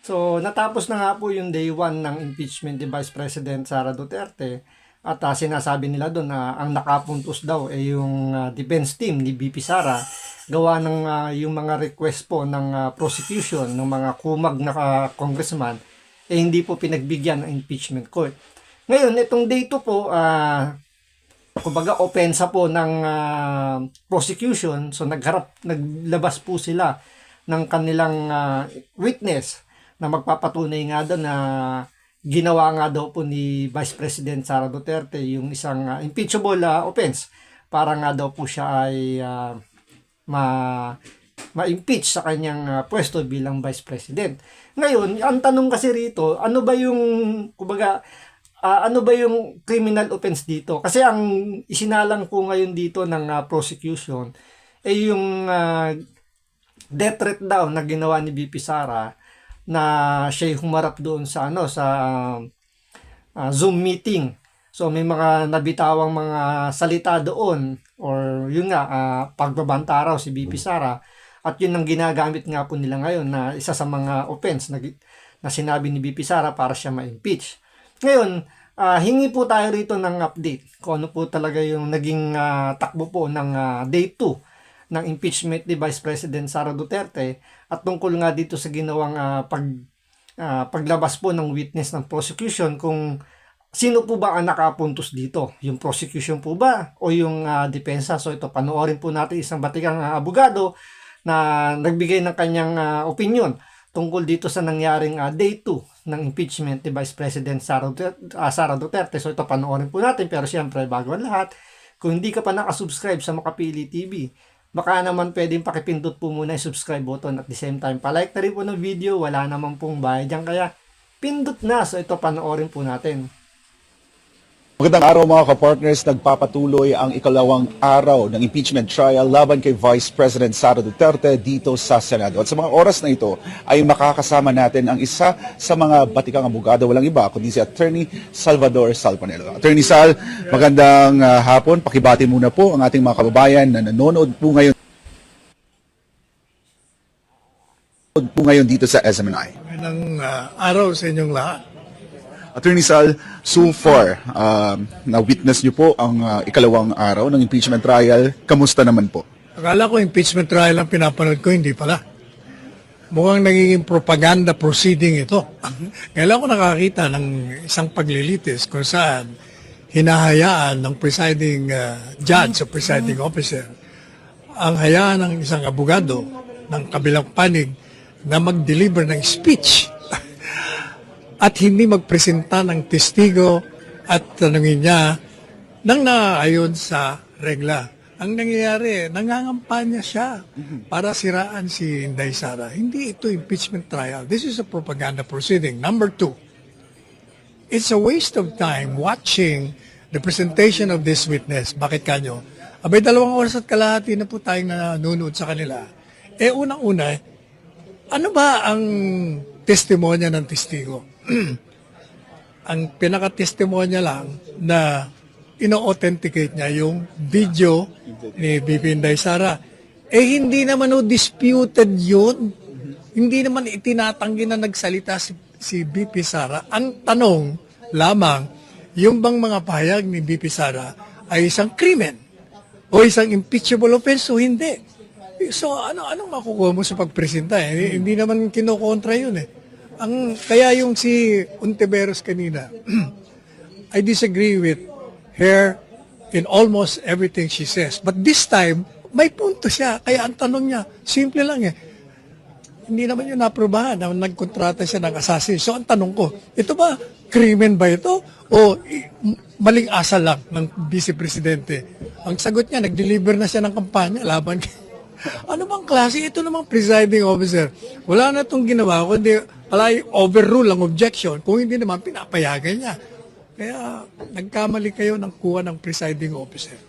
So, natapos na nga po yung day 1 ng impeachment ni Vice President Sara Duterte at sinasabi nila doon na ang nakapuntos daw ay yung defense team ni VP Sara gawa ng yung mga request po ng prosecution ng mga kumag na congressman hindi po pinagbigyan ng impeachment court. Ngayon, itong day 2 po, kumbaga opensa po ng prosecution, so naglabas po sila ng kanilang witness na magpapatunay nga daw na ginawa nga daw po ni Vice President Sara Duterte yung isang impeachable offense para nga daw po siya ay ma-impeach sa kanyang pwesto bilang Vice President. Ngayon, ang tanong kasi rito, ano ba yung kumbaga ano ba yung criminal offense dito? Kasi ang isinalang po ngayon dito ng prosecution ay yung death threat daw na ginawa ni VP Sara na siya humarap doon sa Zoom meeting. So may mga nabitawang mga salita doon or yun nga pagbabanta raw si VP Sara at yun ang ginagamit nga po nila ngayon na isa sa mga offense na sinabi ni VP Sara para siya ma-impeach. Ngayon, hingi po tayo rito ng update kung ano po talaga yung naging takbo po ng day 2 ng impeachment ni Vice President Sara Duterte at tungkol nga dito sa ginawang paglabas po ng witness ng prosecution kung sino po ba ang nakapuntos dito, yung prosecution po ba o yung depensa. So ito, panoorin po natin isang batikang abogado na nagbigay ng kanyang opinion tungkol dito sa nangyaring day 2 ng impeachment ni Vice President Sara Duterte. So ito, panoorin po natin. Pero siyempre, bago ang lahat, kung hindi ka pa nakasubscribe sa Makapili TV, baka naman pwedeng pakipindot po muna yung subscribe button at the same time, palike na rin po ng video. Wala naman pong bayad dyan, kaya pindot na. So ito, panoorin po natin. Magandang araw mga kapartners, nagpapatuloy ang ikalawang araw ng impeachment trial laban kay Vice President Sara Duterte dito sa Senado. At sa mga oras na ito ay makakasama natin ang isa sa mga batikang abogado, walang iba kundi si Attorney Salvador Salpanelo. Attorney Sal, magandang hapon. Pakibati muna po ang ating mga kababayan na nanonood po ngayon dito sa SMNI. Magandang araw sa inyong lahat. Attorney Sal, so far, na-witness niyo po ang ikalawang araw ng impeachment trial. Kamusta naman po? Akala ko impeachment trial ang pinapanood ko, hindi pala. Mukhang nagiging propaganda proceeding ito. Kailan ko nakakita ng isang paglilitis kung saan hinahayaan ng presiding judge o presiding officer ang hayaan ng isang abogado ng kabilang panig na mag-deliver ng speech at hindi magpresenta ng testigo at tanungin niya nang naayon sa regla. Ang nangyayari, nangangampanya siya para siraan si Inday Sara. Hindi ito impeachment trial. This is a propaganda proceeding. Number 2, it's a waste of time watching the presentation of this witness. Bakit kanyo? Abay, 2 oras at kalahati na po tayong nanonood sa kanila. Unang-una, ano ba ang testimonya ng testigo? Ang pinaka-testimonya lang na ino-authenticate niya yung video ni VP Inday Sara. Hindi naman disputed yun. Hindi naman itinatanggi na nagsalita si VP Sara. Ang tanong lamang, yung bang mga pahayag ni VP Sara ay isang krimen o isang impeachable offense o hindi. So anong makukuha mo sa pagpresenta? Hindi naman kinokontra yun kaya yung si Ontiveros kanina, I disagree with her in almost everything she says. But this time, may punto siya. Kaya ang tanong niya, simple lang Hindi naman yun naprobahan na nagkontrata siya ng assassin. So ang tanong ko, ito ba, krimen ba ito? O maling asal lang ng Vice Presidente? Ang sagot niya, nag-deliver na siya ng kampanya laban ano bang klase? Ito namang presiding officer. Wala na itong ginawa, kundi palay overrule ang objection. Kung hindi naman, pinapayagan niya. Kaya nagkamali kayo ng kuha ng presiding officer.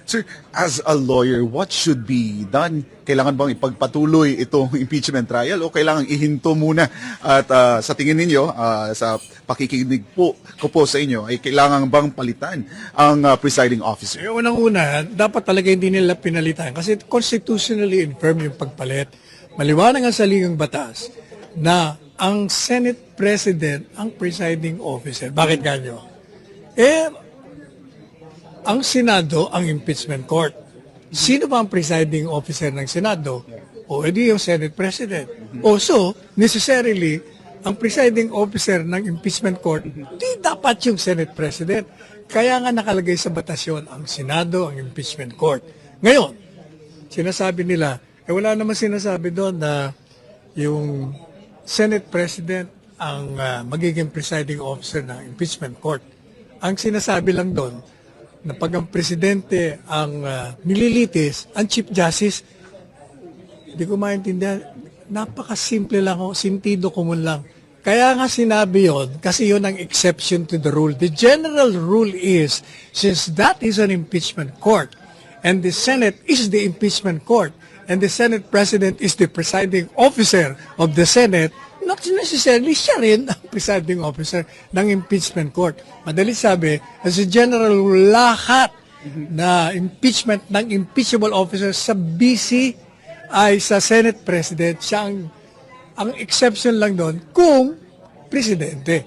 Sir, as a lawyer, what should be done? Kailangan bang ipagpatuloy itong impeachment trial o kailangan ihinto muna? At sa tingin ninyo, sa pakikinig ko po sa inyo, ay kailangan bang palitan ang presiding officer? Unang-una, dapat talaga hindi nila pinalitan kasi constitutionally infirm yung pagpalit. Maliwanag ang saligang batas na ang Senate President ang presiding officer. Bakit ganyo? Eh, ang Senado ang impeachment court. Sino ba ang presiding officer ng Senado? O edi yung Senate President. Also, necessarily, ang presiding officer ng impeachment court, di dapat yung Senate President. Kaya nga nakalagay sa batasyon ang Senado, ang impeachment court. Ngayon, sinasabi nila, wala naman sinasabi doon na yung Senate President ang magiging presiding officer ng impeachment court. Ang sinasabi lang doon, na pag ang presidente ang nililitis, ang Chief Justice, hindi ko maintindihan, napakasimple lang ho, sintido common lang. Kaya nga sinabi yon kasi yon ang exception to the rule. The general rule is, since that is an impeachment court, and the Senate is the impeachment court, and the Senate President is the presiding officer of the Senate, not necessarily siya rin ang presiding officer ng impeachment court. Madali sabi, as a general rule, lahat na impeachment ng impeachable officer sa BC ay sa Senate President. Siya ang exception lang doon kung presidente.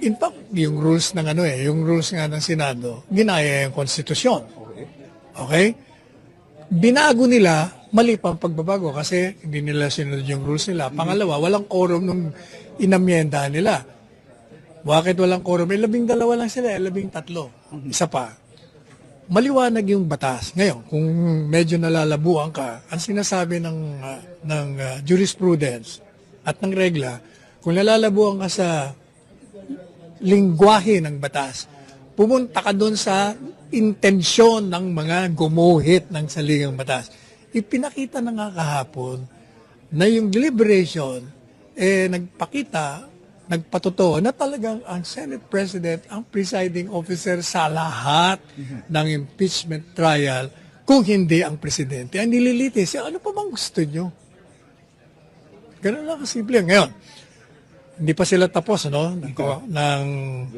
In fact, yung rules ng yung rules nga ng Senado, ginaya yung konstitusyon. Okay? Binago nila, mali pa ang pagbabago kasi hindi nila sinunod yung rules nila. Pangalawa, walang quorum nung inamyenda nila. Bakit walang quorum? 12 lang sila, 13. Isa pa. Maliwanag yung batas. Ngayon, kung medyo nalalabuan ka, ang sinasabi ng jurisprudence at ng regla, kung nalalabuan ka sa lingwahe ng batas, pumunta ka doon sa intensyon ng mga gumuhit ng saligang batas. Ipinakita na nga kahapon na yung deliberation nagpakita, nagpatotoo na talagang ang Senate President ang presiding officer sa lahat ng impeachment trial kung hindi ang presidente. Ang nililitis, ano pa bang gusto nyo? Ganun lang kasimple. Ngayon, hindi pa sila tapos ng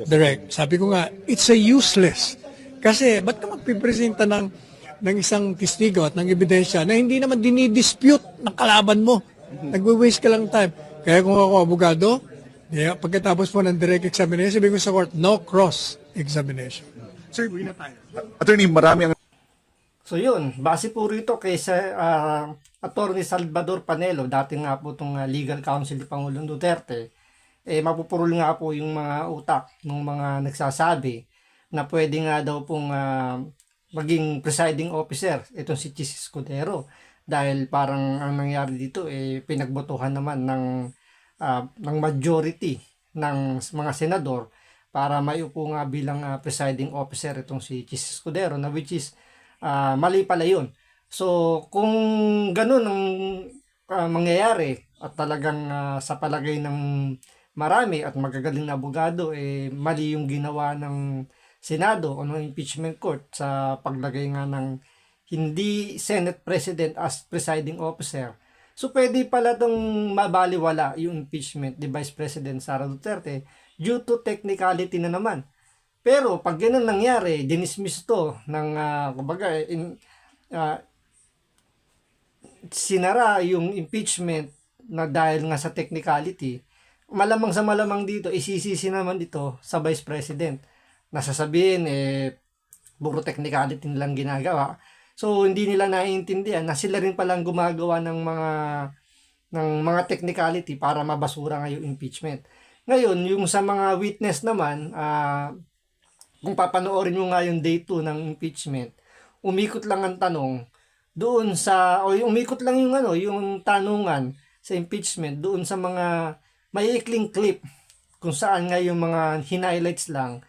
direct. Sabi ko nga, it's a useless. Kasi, ba't ka magpipresenta ng isang testigo at ng ebidensya na hindi naman dinidispute ng kalaban mo? Nagwe-waste ka lang time. Kaya kung ako abogado, pagkatapos po ng direct examination, sabi ko sa court, no cross-examination. Sir, buwi na tayo. Attorney, marami ang So yun, base po rito kay Attorney Salvador Panelo, dati nga po itong legal counsel ni Pangulong Duterte, mapupurol nga po yung mga utak ng mga nagsasabi na pwede nga daw pong maging presiding officer itong si Chis Escudero, dahil parang ang nangyari dito pinagbotohan naman ng majority ng mga senador para maiupo nga bilang presiding officer itong si Chis Escudero, na which is mali pala yun. So kung ganun ang mangyayari at talagang sa palagay ng marami at magagaling na abogado, mali yung ginawa ng Senado o ng impeachment court sa paglagay nga ng hindi Senate President as presiding officer. So pwede pala itong mabaliwala yung impeachment ni Vice President Sara Duterte due to technicality na naman. Pero pag ganun nangyari, dinismiss to ng sinara yung impeachment na dahil nga sa technicality, malamang sa malamang dito, isisisi naman dito sa Vice President. Nasasabihin, puro technicality nilang ginagawa. So, hindi nila naiintindihan na sila rin palang gumagawa ng mga technicality para mabasura nga yung impeachment. Ngayon, yung sa mga witness naman, kung papanoorin mo nga yung day 2 ng impeachment, umikot lang ang tanong doon umikot lang yung tanungan sa impeachment doon sa mga maiikling clip kung saan nga yung mga highlights lang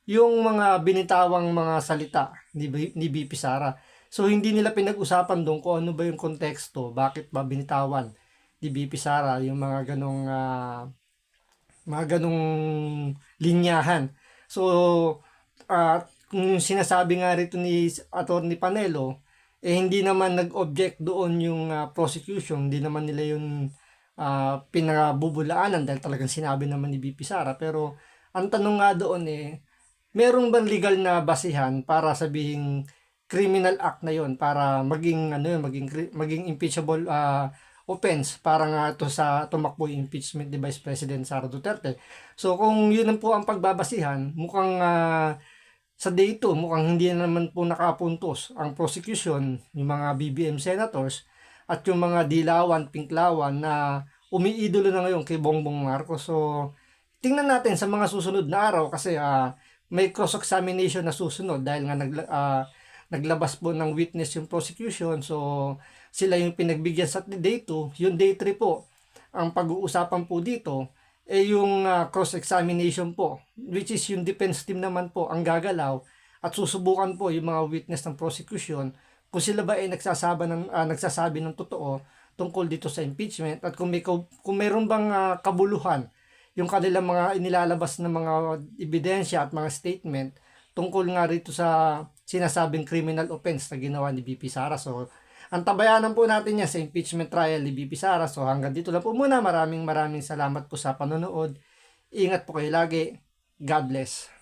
yung mga binitawang mga salita ni VP Sara. So hindi nila pinag-usapan doon kung ano ba yung konteksto, bakit ba binitawan ni VP Sara yung mga ganong linyahan. So kung sinasabi nga rito ni Attorney Panelo, hindi naman nag-object doon yung prosecution, hindi naman nila yung pinabubulaanan dahil talagang sinabi naman ni VP Sara. Pero ang tanong nga doon merong bang legal na basihan para sabihing criminal act na yon para maging impeachable offense para nga ito sa tumakbo yung impeachment ni Vice President Sara Duterte. So kung yun ang po ang pagbabasihan, mukhang sa day 2, mukhang hindi naman po nakapuntos ang prosecution, yung mga BBM senators at yung mga dilawan, pinklawan na umiidolo na ngayon kay Bongbong Marcos. So tingnan natin sa mga susunod na araw kasi may cross-examination na susunod dahil nga naglabas po ng witness yung prosecution. So sila yung pinagbigyan sa day 2. Yung day 3 po, ang pag-uusapan po dito yung cross-examination po, which is yung defense team naman po ang gagalaw at susubukan po yung mga witness ng prosecution kung sila ba ay nagsasabi ng totoo tungkol dito sa impeachment at kung mayroon bang kabuluhan yung kanilang mga inilalabas na mga ebidensya at mga statement tungkol nga rito sa sinasabing criminal offense na ginawa ni BP Sara. So antabayanan po natin yan sa impeachment trial ni BP Sara. So hanggang dito lang po muna. Maraming salamat po sa panonood. Ingat po kayo lagi. God bless.